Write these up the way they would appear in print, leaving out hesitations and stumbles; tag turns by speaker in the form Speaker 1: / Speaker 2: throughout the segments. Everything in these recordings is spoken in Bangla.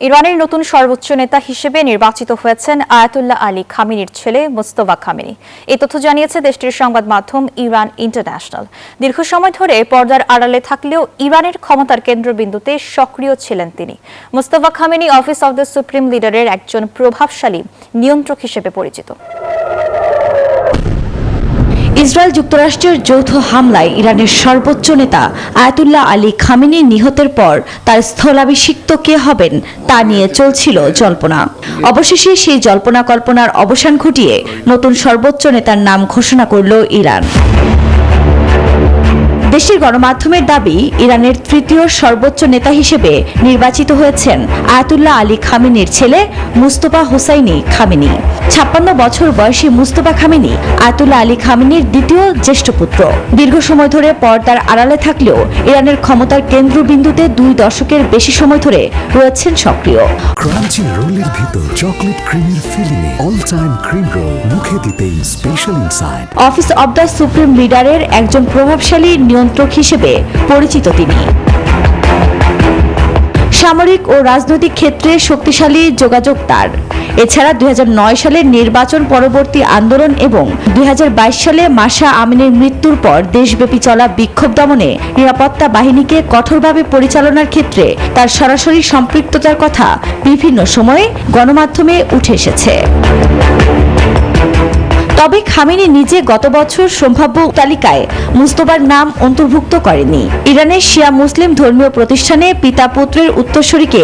Speaker 1: ইরানের নতুন সর্বোচ্চ নেতা হিসেবে নির্বাচিত হয়েছেন আয়াতুল্লাহ আলী খামেনির ছেলে মোস্তফা খামেনি। এই তথ্য জানিয়েছে দেশটির সংবাদ মাধ্যম ইরান ইন্টারন্যাশনাল। দীর্ঘ সময় ধরে পর্দার আড়ালে থাকলেও ইরানের ক্ষমতার কেন্দ্রবিন্দুতে সক্রিয় ছিলেন তিনি। Mostafa Khamenei office of the supreme লিডারের একজন প্রভাবশালী নিয়ন্ত্রক হিসেবে পরিচিত।
Speaker 2: ইসরায়েল যুক্তরাষ্ট্রের যৌথ হামলায় ইরানের সর্বোচ্চ নেতা আয়াতুল্লাহ আলী খামেনি নিহতের পর তার স্থলাভিষিক্ত কে হবেন তা নিয়ে চলছিল জল্পনা। অবশেষে সেই জল্পনা কল্পনার অবসান ঘটিয়ে নতুন সর্বোচ্চ নেতার নাম ঘোষণা করল ইরান। দেশের গণমাধ্যমের দাবি, ইরানের তৃতীয় সর্বোচ্চ নেতা হিসেবে নির্বাচিত হয়েছেন আয়াতুল্লাহ আলী খামেনির ছেলে মুস্তফা হোসাইনি খামেনি। 56 বছর বয়সী মুস্তফা খামেনি আয়াতুল্লাহ আলী খামেনির দ্বিতীয় জ্যেষ্ঠ পুত্র। দীর্ঘ সময় ধরে পর্দার আড়ালে থাকলেও ইরানের ক্ষমতার কেন্দ্রবিন্দুতে 2 দশকের বেশি সময় ধরে রয়েছেন সক্রিয়।
Speaker 3: ক্রাঞ্চি রোলের ভিতর চকলেট ক্রিমের filling, all time cream roll, মুখে দিতেই special inside.
Speaker 2: Office of the supreme লিডারের একজন প্রভাবশালী নিয়ন্ত্রক হিসেবে পরিচিত তিনি। সামরিক ও রাজনৈতিক ক্ষেত্রে শক্তিশালী যোগাযোগ তার। এছাড়া 2009 সালের নির্বাচন পরবর্তী আন্দোলন এবং 2022 সালে মাসা আমিনের মৃত্যুর পর দেশব্যাপী চলা বিক্ষোভ দমনে নিরাপত্তা বাহিনীকে কঠোরভাবে পরিচালনার ক্ষেত্রে তার সরাসরি সম্পৃক্ততার কথা বিভিন্ন সময়ে গণমাধ্যমে উঠে এসেছে। তবে খামেনি নিজে গত বছর সম্ভাব্য তালিকায় মুস্তফার নাম অন্তর্ভুক্ত করেনি। ইরানের শিয়া মুসলিম ধর্মীয় প্রতিষ্ঠানে পিতা পুত্রের উত্তরসূরিকে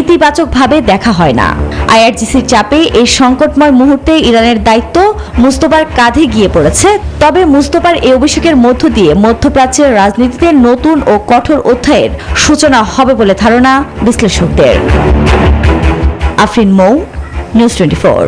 Speaker 2: ইতিবাচকভাবে দেখা হয় না। আইআরজিসির চাপে এই সংকটময় মুহূর্তে ইরানের দায়িত্ব মুস্তফার কাঁধে গিয়ে পড়েছে। তবে মুস্তফার এই অভিষেকের মধ্য দিয়ে মধ্যপ্রাচ্যের রাজনীতিতে নতুন ও কঠোর অধ্যায়ের সূচনা হবে বলে ধারণা বিশ্লেষকদের। আফরিন মৌ, নিউজ 24।